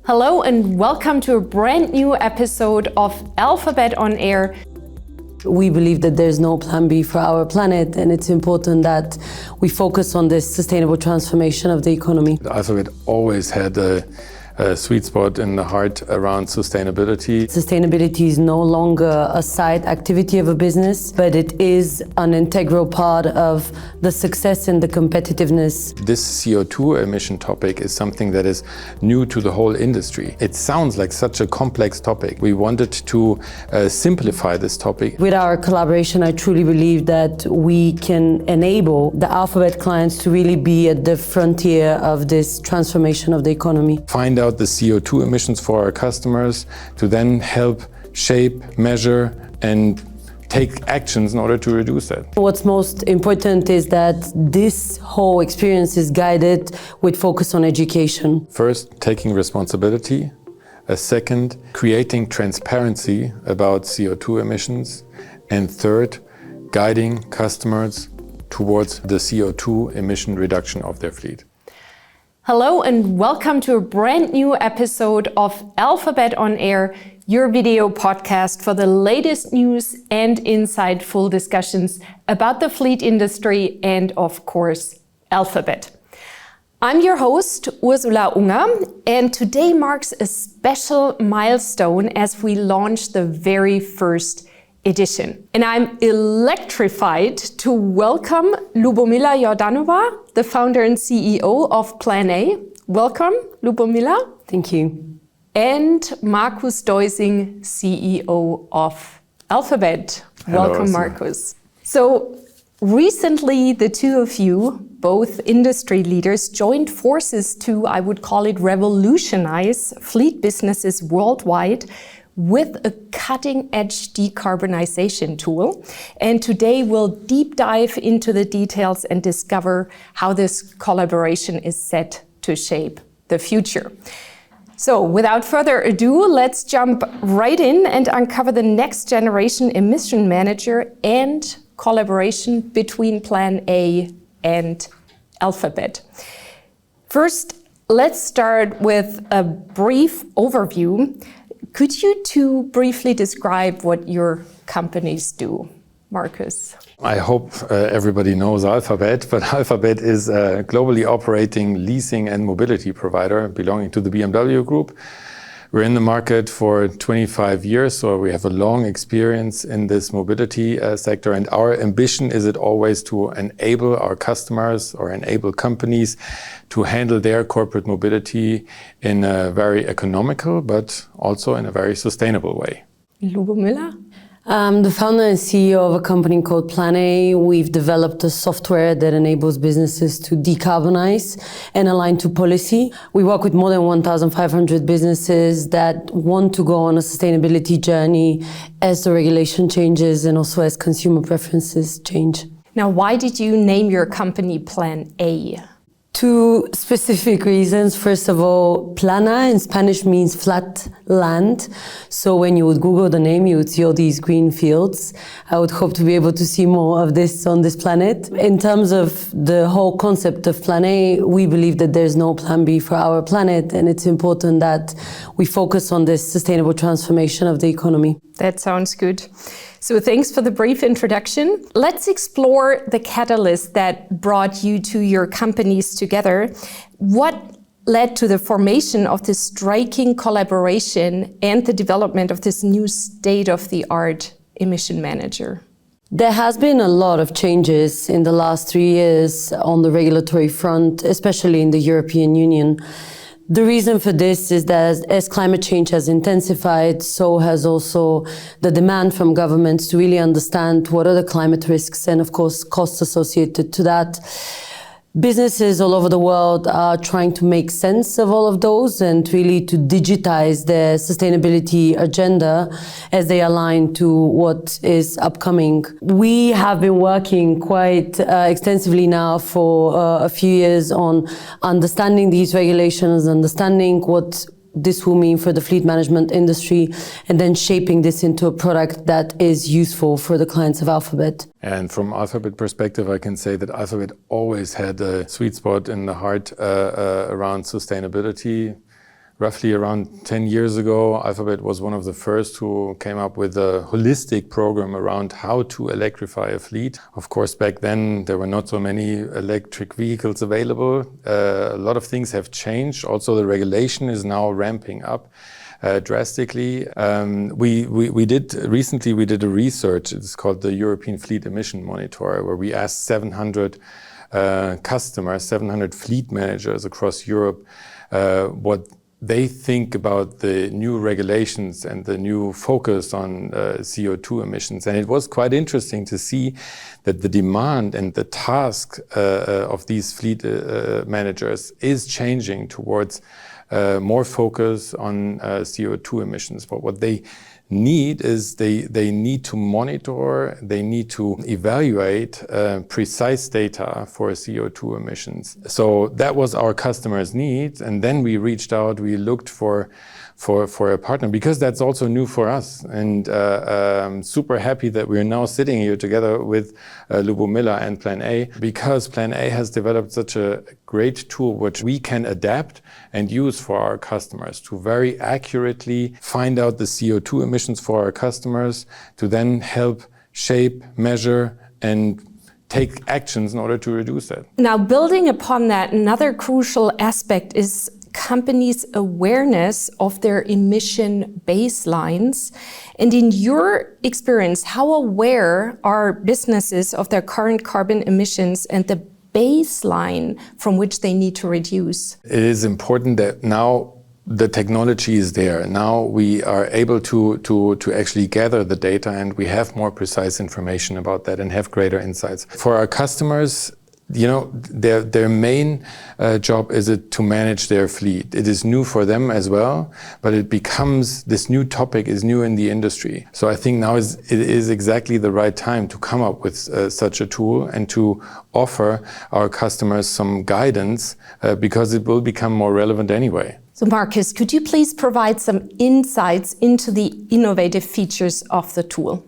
Hello and welcome to a brand new episode of Alphabet on Air. We believe that there's no plan B for our planet, and it's important that we focus on this sustainable transformation of the economy. Alphabet always had a sweet spot in the heart around sustainability. Sustainability is no longer a side activity of a business, but it is an integral part of the success and the competitiveness. This CO2 emission topic is something that is new to the whole industry. It sounds like such a complex topic. We wanted to simplify this topic. With our collaboration, I truly believe that we can enable the Alphabet clients to really be at the frontier of this transformation of the economy. Find out the CO2 emissions for our customers to then help shape, measure, and take actions in order to reduce that. What's most important is that this whole experience is guided with focus on education. First, taking responsibility. A second, creating transparency about CO2 emissions. And third, guiding customers towards the CO2 emission reduction of their fleet. Hello and welcome to a brand new episode of Alphabet on Air, your video podcast for the latest news and insightful discussions about the fleet industry and, of course, Alphabet. I'm your host, Ursula Unger, and today marks a special milestone as we launch the very first edition. And I'm electrified to welcome Lubomila Jordanova, the founder and CEO of Plan A. Welcome, Lubomila. Thank you. And Markus Deusing, CEO of Alphabet. Hello, Welcome, Ursula. Markus. So recently, the two of you, both industry leaders, joined forces to, I would call it, revolutionize fleet businesses worldwide with a cutting-edge decarbonization tool. And today we'll deep dive into the details and discover how this collaboration is set to shape the future. So without further ado, let's jump right in and uncover the next generation emission manager and collaboration between Plan A and Alphabet. First, let's start with a brief overview. Could you two briefly describe what your companies do? Markus. I hope everybody knows Alphabet, but Alphabet is a globally operating leasing and mobility provider belonging to the BMW Group. We're in the market for 25 years, so we have a long experience in this mobility sector. And our ambition is it always to enable our customers or enable companies to handle their corporate mobility in a very economical, but also in a very sustainable way. Lubomila? I'm the founder and CEO of a company called Plan A. We've developed a software that enables businesses to decarbonize and align to policy. We work with more than 1,500 businesses that want to go on a sustainability journey as the regulation changes and also as consumer preferences change. Now, why did you name your company Plan A? Two specific reasons. First of all, plana in Spanish means flat land. So when you would Google the name, you would see all these green fields. I would hope to be able to see more of this on this planet. In terms of the whole concept of Plan A, we believe that there's no plan B for our planet, and it's important that we focus on this sustainable transformation of the economy. That sounds good. So thanks for the brief introduction. Let's explore the catalyst that brought you to your companies together. What led to the formation of this striking collaboration and the development of this new state-of-the-art emission manager? There has been a lot of changes in the last 3 years on the regulatory front, especially in the European Union. The reason for this is that as climate change has intensified, so has also the demand from governments to really understand what are the climate risks and, of course, costs associated to that. Businesses all over the world are trying to make sense of all of those and really to digitize their sustainability agenda as they align to what is upcoming. We have been working quite extensively now for a few years on understanding these regulations, understanding what this will mean for the fleet management industry, and then shaping this into a product that is useful for the clients of Alphabet. And from Alphabet perspective, I can say that Alphabet always had a sweet spot in the heart around sustainability. Roughly around 10 years ago, Alphabet was one of the first who came up with a holistic program around how to electrify a fleet. Of course, back then, there were not so many electric vehicles available. A lot of things have changed. Also, the regulation is now ramping up drastically. We did a research. It's called the European Fleet Emission Monitor, where we asked 700 customers, 700 fleet managers across Europe, what they think about the new regulations and the new focus on CO2 emissions. And it was quite interesting to see that the demand and the task of these fleet managers is changing towards more focus on CO2 emissions. But what they need is they need to monitor, they need to evaluate precise data for CO2 emissions. So that was our customers' need, and then we reached out, we looked for a partner, because that's also new for us. And super happy that we're now sitting here together with Lubomila and Plan A, because Plan A has developed such a great tool which we can adapt and use for our customers to very accurately find out the CO2 emissions for our customers, to then help shape, measure, and take actions in order to reduce that. Now, building upon that, another crucial aspect is companies' awareness of their emission baselines. And in your experience, how aware are businesses of their current carbon emissions and the baseline from which they need to reduce? It is important that now the technology is there. Now we are able to actually gather the data, and we have more precise information about that and have greater insights. For our customers, you know, their main job is to manage their fleet. It is new for them as well, but this new topic is new in the industry. So I think now it is exactly the right time to come up with such a tool and to offer our customers some guidance, because it will become more relevant anyway. So Markus, could you please provide some insights into the innovative features of the tool?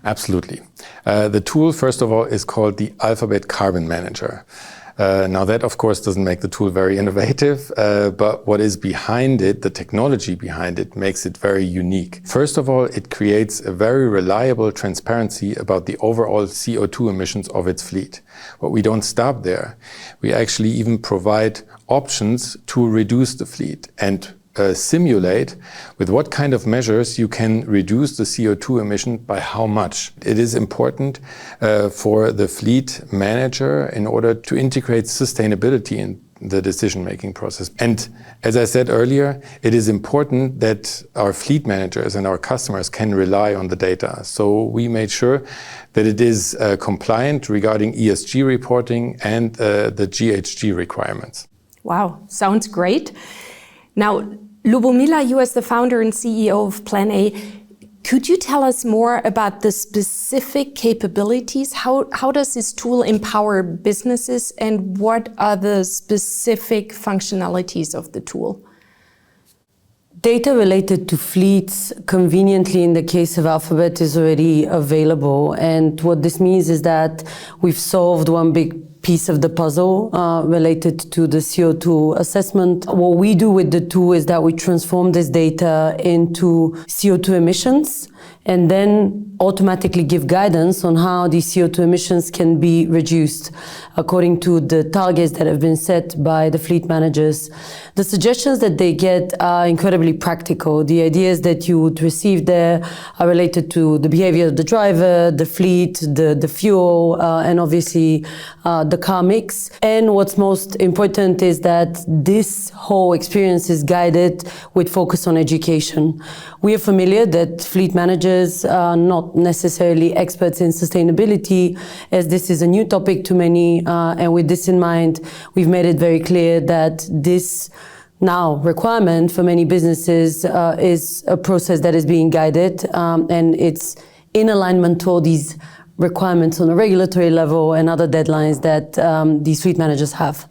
Absolutely. The tool, first of all, is called the Alphabet Carbon Manager. Now that, of course, doesn't make the tool very innovative, but what is behind it, the technology behind it, makes it very unique. First of all, it creates a very reliable transparency about the overall CO2 emissions of its fleet. But we don't stop there. We actually even provide options to reduce the fleet and simulate with what kind of measures you can reduce the CO2 emission by how much. It is important for the fleet manager in order to integrate sustainability in the decision-making process. And as I said earlier, it is important that our fleet managers and our customers can rely on the data. So we made sure that it is compliant regarding ESG reporting and the GHG requirements. Wow, sounds great. Now, Lubomila, you as the founder and CEO of Plan A, could you tell us more about the specific capabilities? How does this tool empower businesses, and what are the specific functionalities of the tool? Data related to fleets, conveniently in the case of Alphabet, is already available. And what this means is that we've solved one big piece of the puzzle related to the CO2 assessment. What we do with the tool is that we transform this data into CO2 emissions and then automatically give guidance on how these CO2 emissions can be reduced according to the targets that have been set by the fleet managers. The suggestions that they get are incredibly practical. The ideas that you would receive there are related to the behavior of the driver, the fleet, the fuel, and obviously the car mix. And what's most important is that this whole experience is guided with focus on education. We are familiar that fleet managers are not necessarily experts in sustainability, as this is a new topic to many. And with this in mind, we've made it very clear that this now requirement for many businesses is a process that is being guided, and it's in alignment to all these requirements on a regulatory level and other deadlines that these fleet managers have.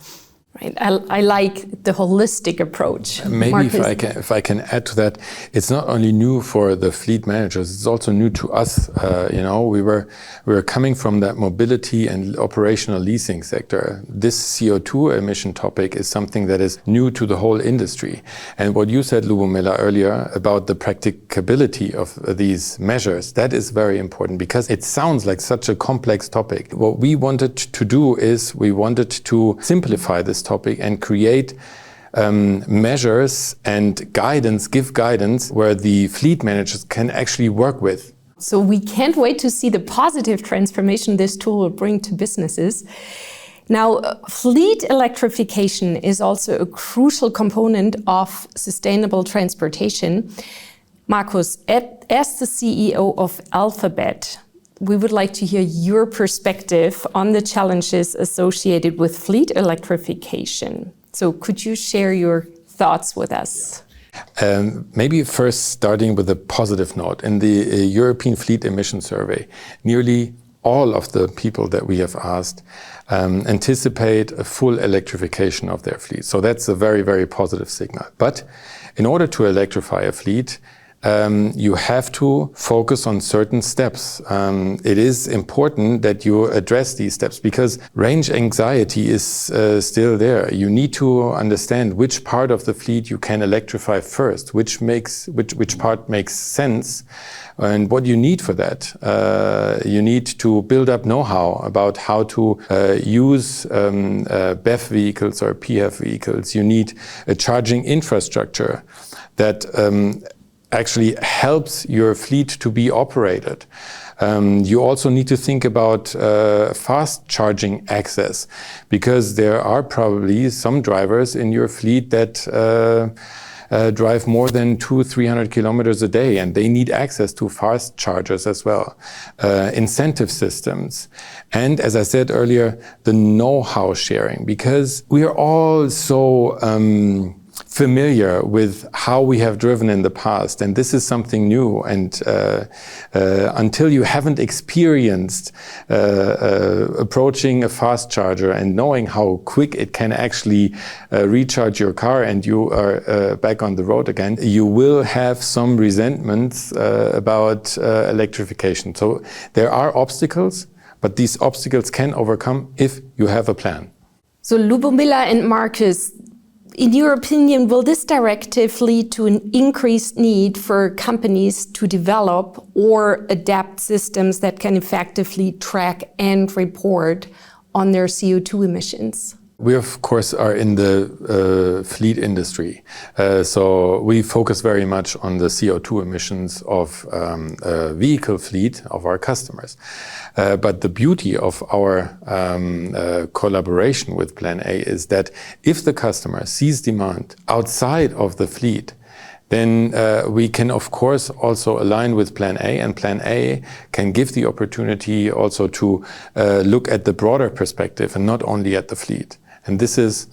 Right. I like the holistic approach. Maybe Markus. if I can add to that, it's not only new for the fleet managers, it's also new to us. We were coming from that mobility and operational leasing sector. This CO2 emission topic is something that is new to the whole industry. And what you said, Lubomila, earlier about the practicability of these measures, that is very important because it sounds like such a complex topic. What we wanted to do is we wanted to simplify this topic and create measures and give guidance where the fleet managers can actually work with. So we can't wait to see the positive transformation this tool will bring to businesses. Now, fleet electrification is also a crucial component of sustainable transportation. Markus, as the CEO of Alphabet, we would like to hear your perspective on the challenges associated with fleet electrification. So could you share your thoughts with us? Maybe first starting with a positive note. In the European Fleet Emission Survey, nearly all of the people that we have asked anticipate a full electrification of their fleet. So that's a very, very positive signal. But in order to electrify a fleet, you have to focus on certain steps. It is important that you address these steps because range anxiety is still there. You need to understand which part of the fleet you can electrify first, which part makes sense, and what you need for that. You need to build up know-how about how to use BEV vehicles or PHEV vehicles. You need a charging infrastructure that actually helps your fleet to be operated. You also need to think about fast charging access because there are probably some drivers in your fleet that drive more than 200-300 kilometers a day and they need access to fast chargers as well. Incentive systems. And as I said earlier, the know-how sharing because we are all so familiar with how we have driven in the past, and this is something new. And until you haven't experienced approaching a fast charger and knowing how quick it can actually recharge your car and you are back on the road again, you will have some resentments about electrification. So there are obstacles, but these obstacles can overcome if you have a plan. So Lubomila and Markus, in your opinion, will this directive lead to an increased need for companies to develop or adapt systems that can effectively track and report on their CO2 emissions? We, of course, are in the fleet industry. So we focus very much on the CO2 emissions of vehicle fleet of our customers. But the beauty of our collaboration with Plan A is that if the customer sees demand outside of the fleet, then we can, of course, also align with Plan A, and Plan A can give the opportunity also to look at the broader perspective and not only at the fleet. And this is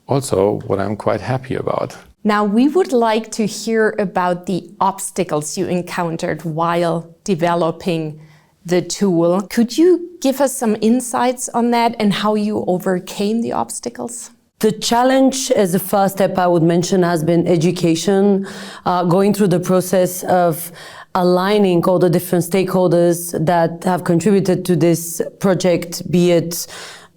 also what I'm quite happy about. Now, we would like to hear about the obstacles you encountered while developing the tool. Could you give us some insights on that and how you overcame the obstacles? The challenge as a first step I would mention has been education, going through the process of aligning all the different stakeholders that have contributed to this project, be it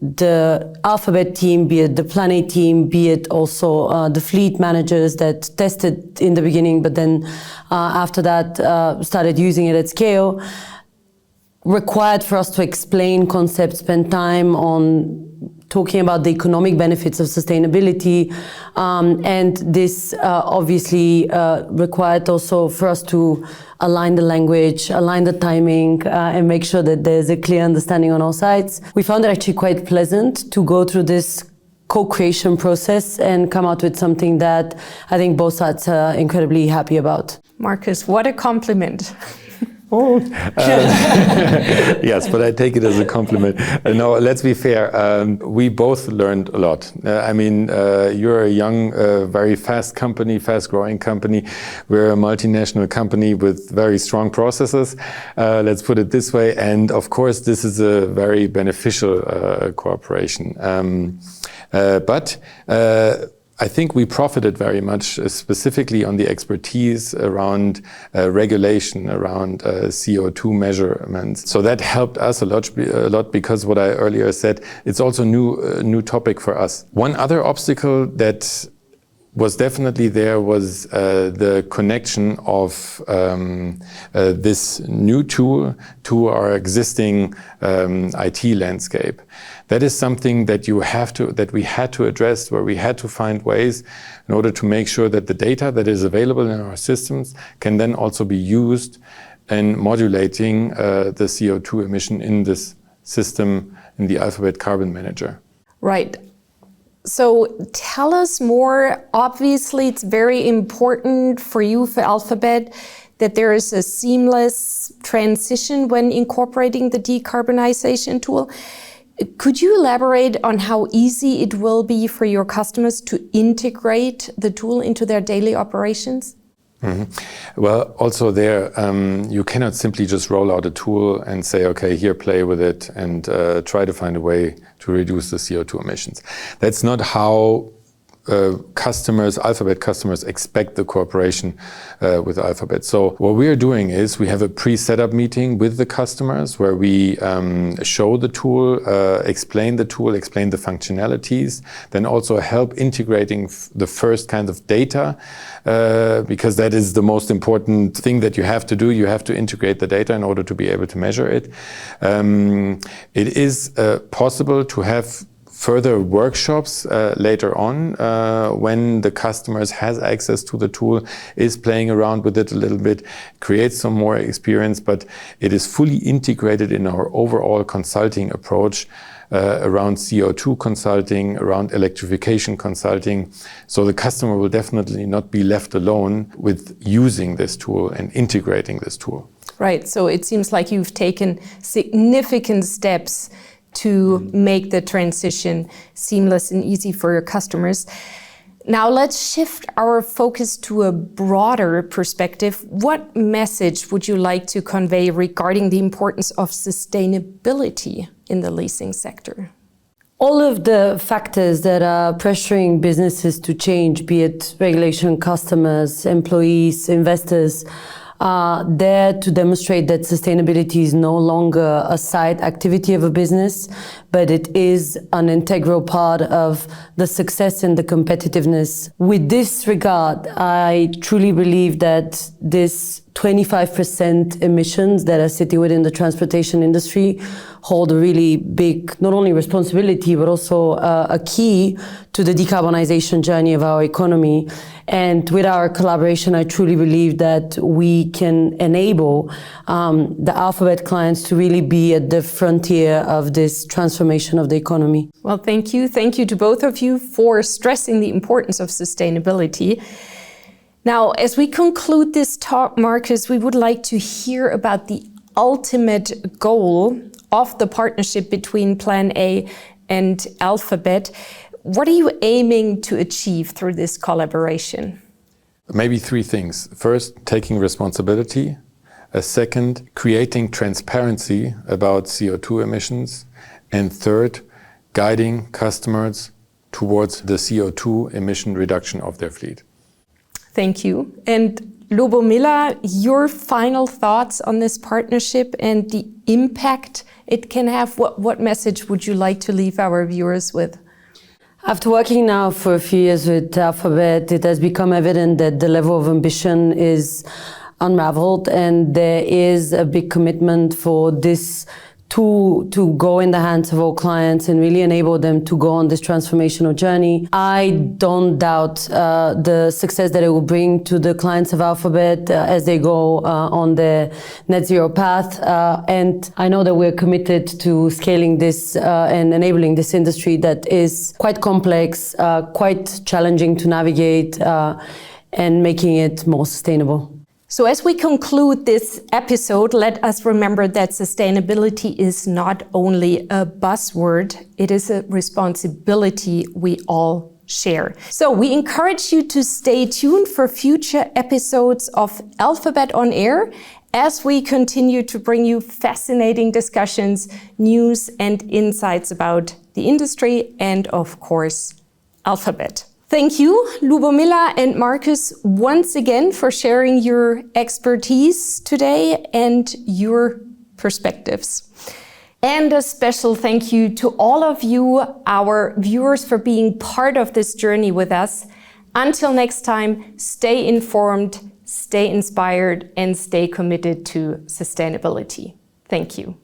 the Alphabet team, be it the Plan A team, be it also the fleet managers that tested in the beginning, but then after that started using it at scale, required for us to explain concepts, spend time on talking about the economic benefits of sustainability. And this obviously required also for us to align the language, align the timing, and make sure that there's a clear understanding on all sides. We found it actually quite pleasant to go through this co-creation process and come out with something that I think both sides are incredibly happy about. Markus, what a compliment. Oh. Yes, but I take it as a compliment. No, let's be fair. We both learned a lot. You're a young, very fast company, fast-growing company. We're a multinational company with very strong processes. Let's put it this way. And of course, this is a very beneficial cooperation. But I think we profited very much, specifically on the expertise around regulation, around CO2 measurements. So that helped us a lot because what I earlier said, it's also a new topic for us. One other obstacle that was definitely there was the connection of this new tool to our existing IT landscape. That is something that we had to address, where we had to find ways in order to make sure that the data that is available in our systems can then also be used in modulating the CO2 emission in this system, in the Alphabet Carbon Manager. Right. So tell us more. Obviously, it's very important for you, for Alphabet, that there is a seamless transition when incorporating the decarbonization tool. Could you elaborate on how easy it will be for your customers to integrate the tool into their daily operations? Mm-hmm. Well, also there, you cannot simply just roll out a tool and say, okay, here, play with it and try to find a way to reduce the CO2 emissions. That's not how Alphabet customers expect the cooperation with Alphabet. So what we are doing is we have a pre-setup meeting with the customers where we show the tool, explain the functionalities, then also help integrating the first kind of data, because that is the most important thing that you have to do. You have to integrate the data in order to be able to measure it. It is possible to have further workshops later on when the customers has access to the tool, is playing around with it a little bit, creates some more experience, but it is fully integrated in our overall consulting approach around CO2 consulting, around electrification consulting. So the customer will definitely not be left alone with using this tool and integrating this tool. Right, so it seems like you've taken significant steps to make the transition seamless and easy for your customers. Now let's shift our focus to a broader perspective. What message would you like to convey regarding the importance of sustainability in the leasing sector? All of the factors that are pressuring businesses to change, be it regulation, customers, employees, investors, are there to demonstrate that sustainability is no longer a side activity of a business, but it is an integral part of the success and the competitiveness. With this regard, I truly believe that this 25% emissions that are sitting within the transportation industry hold a really big, not only responsibility, but also a key to the decarbonization journey of our economy. And with our collaboration, I truly believe that we can enable the Alphabet clients to really be at the frontier of this transformation of the economy. Well, thank you. Thank you to both of you for stressing the importance of sustainability. Now, as we conclude this talk, Markus, we would like to hear about the ultimate goal of the partnership between Plan A and Alphabet. What are you aiming to achieve through this collaboration? Maybe three things. First, taking responsibility. Second, creating transparency about CO2 emissions. And third, guiding customers towards the CO2 emission reduction of their fleet. Thank you. And Lubomila, your final thoughts on this partnership and the impact it can have? What message would you like to leave our viewers with? After working now for a few years with Alphabet, it has become evident that the level of ambition is unraveled, and there is a big commitment for this to go in the hands of all clients and really enable them to go on this transformational journey. I don't doubt the success that it will bring to the clients of Alphabet as they go on their net zero path. And I know that we're committed to scaling this and enabling this industry that is quite complex, quite challenging to navigate, and making it more sustainable. So as we conclude this episode, let us remember that sustainability is not only a buzzword, it is a responsibility we all share. So we encourage you to stay tuned for future episodes of Alphabet on Air as we continue to bring you fascinating discussions, news and insights about the industry and, of course, Alphabet. Thank you, Lubomila and Markus, once again for sharing your expertise today and your perspectives. And a special thank you to all of you, our viewers, for being part of this journey with us. Until next time, stay informed, stay inspired, and stay committed to sustainability. Thank you.